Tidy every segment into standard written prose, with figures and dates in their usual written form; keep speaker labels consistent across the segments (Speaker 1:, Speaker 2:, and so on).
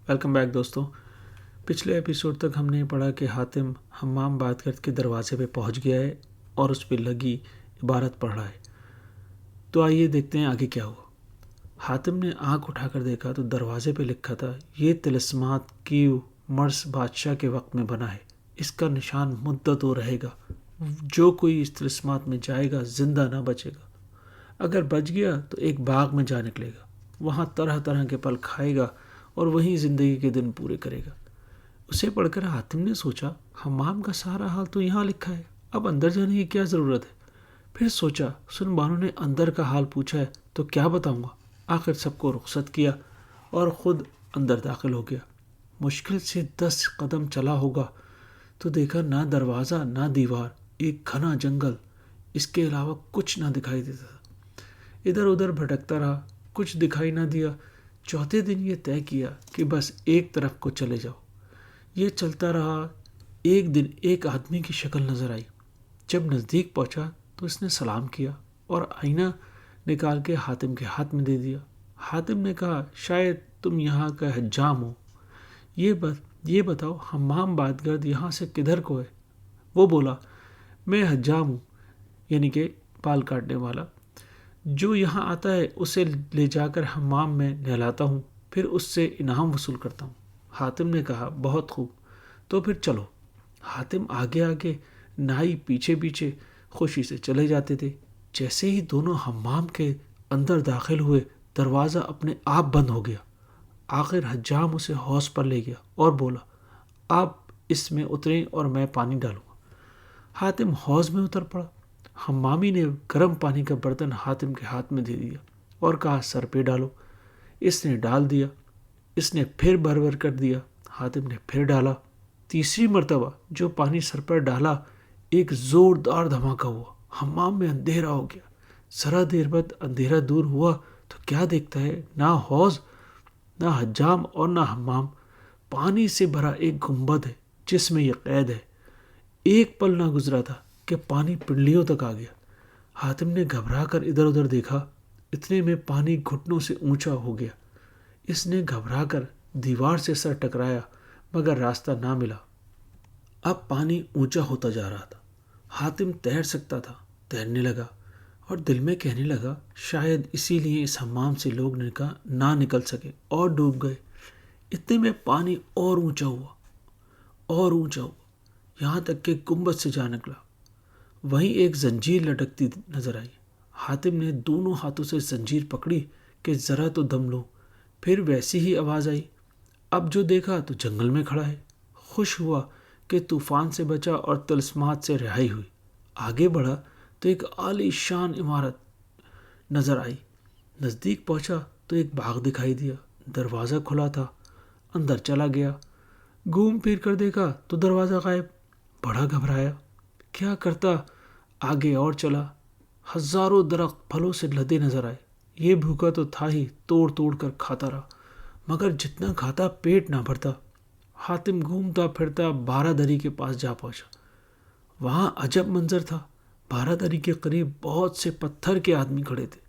Speaker 1: Welcome back دوستوں. پچھلے episode تک ہم نے پڑھا کہ حاتم حمام بادگرد کے دروازے پہ پہنچ گیا ہے اور اس پہ لگی عبارت پڑھ رہا ہے. تو آئیے دیکھتے ہیں آگے کیا ہوا. حاتم نے آنکھ اٹھا کر دیکھا تو دروازے پہ لکھا تھا، یہ طلسمات کیو مرس بادشاہ کے وقت میں بنا ہے، اس کا نشان مدتوں رہے گا. جو کوئی اس طلسمات میں جائے گا زندہ نہ بچے گا، اگر بچ گیا تو ایک باغ میں جا نکلے گا، وہاں طرح طرح کے پھل کھائے گا اور وہیں زندگی کے دن پورے کرے گا. اسے پڑھ کر حاتم نے سوچا، حمام کا سارا حال تو یہاں لکھا ہے، اب اندر جانے کی کیا ضرورت ہے. پھر سوچا، سن بانو نے اندر کا حال پوچھا ہے تو کیا بتاؤں گا. آخر سب کو رخصت کیا اور خود اندر داخل ہو گیا. مشکل سے 10 قدم چلا ہوگا تو دیکھا نہ دروازہ نہ دیوار، ایک گھنا جنگل، اس کے علاوہ کچھ نہ دکھائی دیتا تھا. ادھر ادھر بھٹکتا رہا، کچھ دکھائی نہ دیا. چوتھے دن یہ طے کیا کہ بس ایک طرف کو چلے جاؤ. یہ چلتا رہا. ایک دن ایک آدمی کی شکل نظر آئی. جب نزدیک پہنچا تو اس نے سلام کیا اور آئینہ نکال کے حاتم کے ہاتھ میں دے دیا. حاتم نے کہا، شاید تم یہاں کا حجام ہو، یہ بتاؤ حمام بادگرد یہاں سے کدھر کو ہے. وہ بولا، میں حجام ہوں، یعنی کہ بال کاٹنے والا. جو یہاں آتا ہے اسے لے جا کر حمام میں نہلاتا ہوں، پھر اس سے انعام وصول کرتا ہوں. حاتم نے کہا، بہت خوب، تو پھر چلو. حاتم آگے آگے، نائی پیچھے پیچھے خوشی سے چلے جاتے تھے. جیسے ہی دونوں حمام کے اندر داخل ہوئے دروازہ اپنے آپ بند ہو گیا. آخر حجام اسے حوض پر لے گیا اور بولا، آپ اس میں اتریں اور میں پانی ڈالوں گا. حاتم حوض میں اتر پڑا. حمامی نے گرم پانی کا برتن حاتم کے ہاتھ میں دے دیا اور کہا، سر پہ ڈالو. اس نے ڈال دیا. اس نے پھر بھر کر دیا. حاتم نے پھر ڈالا. تیسری مرتبہ جو پانی سر پر ڈالا، ایک زوردار دھماکہ ہوا. حمام میں اندھیرا ہو گیا. ذرا دیر بعد اندھیرا دور ہوا تو کیا دیکھتا ہے، نہ حوض، نہ حجام اور نہ حمام. پانی سے بھرا ایک گنبد ہے جس میں یہ قید ہے. ایک پل نہ گزرا تھا کہ پانی پنڈلیوں تک آ گیا. حاتم نے گھبرا کر ادھر ادھر دیکھا. اتنے میں پانی گھٹنوں سے اونچا ہو گیا. اس نے گھبرا کر دیوار سے سر ٹکرایا مگر راستہ نہ ملا. اب پانی اونچا ہوتا جا رہا تھا. حاتم تیر سکتا تھا. تیرنے لگا اور دل میں کہنے لگا، شاید اسی لیے اس حمام سے لوگ نہ نکل سکے اور ڈوب گئے. اتنے میں پانی اور اونچا ہوا، یہاں تک کہ گنبد سے جا نکلا. وہیں ایک زنجیر لٹکتی نظر آئی. حاتم نے دونوں ہاتھوں سے زنجیر پکڑی کہ ذرا تو دم لو. پھر ویسی ہی آواز آئی. اب جو دیکھا تو جنگل میں کھڑا ہے. خوش ہوا کہ طوفان سے بچا اور طلسمات سے رہائی ہوئی. آگے بڑھا تو ایک عالی شان عمارت نظر آئی. نزدیک پہنچا تو ایک باغ دکھائی دیا. دروازہ کھلا تھا. اندر چلا گیا. گھوم پھر کر دیکھا تو دروازہ غائب. بڑا گھبرایا. کیا کرتا؟ آگے اور چلا. ہزاروں درخت پھلوں سے لدے نظر آئے. یہ بھوکا تو تھا ہی، توڑ توڑ کر کھاتا رہا مگر جتنا کھاتا پیٹ نہ بھرتا. حاتم گھومتا پھرتا بارہ دری کے پاس جا پہنچا. وہاں عجب منظر تھا. بارہ دری کے قریب بہت سے پتھر کے آدمی کھڑے تھے.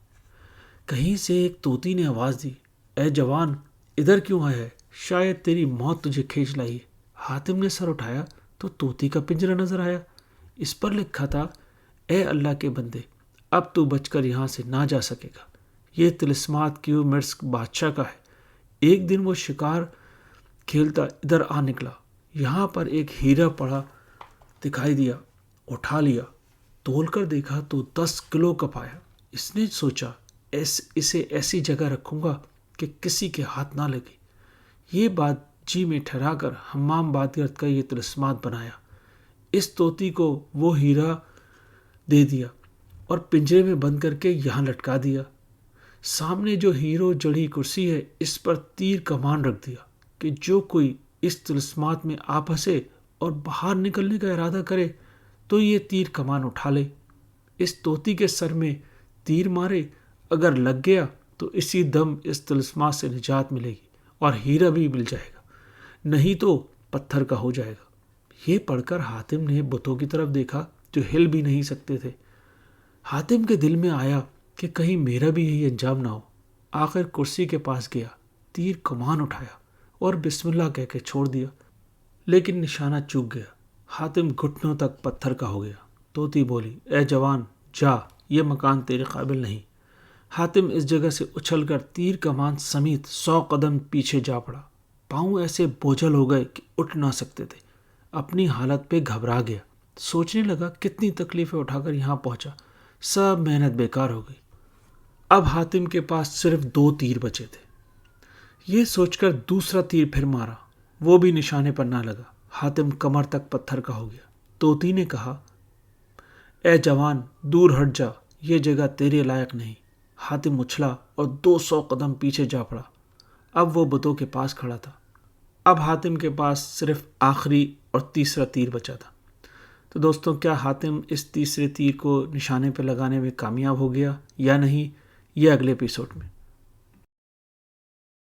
Speaker 1: کہیں سے ایک طوطی نے آواز دی، اے جوان، ادھر کیوں آیا ہے؟ شاید تیری موت تجھے کھینچ لائی ہے. حاتم نے سر اٹھایا تو طوطی کا پنجرہ نظر آیا. اس پر لکھا تھا، اے اللہ کے بندے، اب تو بچ کر یہاں سے نہ جا سکے گا. یہ طلسمات کیو مرس بادشاہ کا ہے. ایک دن وہ شکار کھیلتا ادھر آ نکلا. یہاں پر ایک ہیرا پڑا دکھائی دیا. اٹھا لیا. تول کر دیکھا تو 10 کلو کا پایا. اس نے سوچا، اسے ایسی جگہ رکھوں گا کہ کسی کے ہاتھ نہ لگے. یہ بات جی میں ٹھہرا کر حمام بادگرد کا یہ طلسمات بنایا. اس طوطی کو وہ ہیرا دے دیا اور پنجرے میں بند کر کے یہاں لٹکا دیا. سامنے جو ہیرو جڑی کرسی ہے اس پر تیر کمان رکھ دیا کہ جو کوئی اس طلسمات میں آ پھنسے اور باہر نکلنے کا ارادہ کرے تو یہ تیر کمان اٹھا لے. اس طوطی کے سر میں تیر مارے، اگر لگ گیا تو اسی دم اس طلسمات سے نجات ملے گی اور ہیرا بھی مل جائے گا، نہیں تو پتھر کا ہو جائے گا. یہ پڑھ کر حاتم نے بتوں کی طرف دیکھا جو ہل بھی نہیں سکتے تھے. حاتم کے دل میں آیا کہ کہیں میرا بھی یہی انجام نہ ہو. آخر کرسی کے پاس گیا، تیر کمان اٹھایا، اور بسم اللہ کہہ کے چھوڑ دیا، لیکن نشانہ چوک گیا۔ حاتم گھٹنوں تک پتھر کا ہو گیا۔ طوطی بولی، اے جوان جا، یہ مکان تیرے قابل نہیں۔ حاتم اس جگہ سے اچھل کر تیر کمان سمیت 100 قدم پیچھے جا پڑا۔ پاؤں ایسے بوجھل ہو گئے کہ اٹھ نہ سکتے تھے۔ اپنی حالت پہ گھبرا گیا، سوچنے لگا کتنی تکلیفیں اٹھا کر یہاں پہنچا، سب محنت بیکار ہو گئی۔ اب حاتم کے پاس صرف 2 تیر بچے تھے۔ یہ سوچ کر دوسرا تیر پھر مارا، وہ بھی نشانے پر نہ لگا۔ حاتم کمر تک پتھر کا ہو گیا۔ طوطی نے کہا، اے جوان دور ہٹ جا، یہ جگہ تیرے لائق نہیں۔ حاتم اچھلا اور 200 قدم پیچھے جا پڑا۔ اب وہ بتوں کے پاس کھڑا تھا۔ اب حاتم کے پاس صرف آخری اور تیسرا تیر بچا تھا۔ تو دوستوں، کیا حاتم اس تیسرے تیر کو نشانے پہ لگانے میں کامیاب ہو گیا یا نہیں، یہ اگلے ایپیسوڈ میں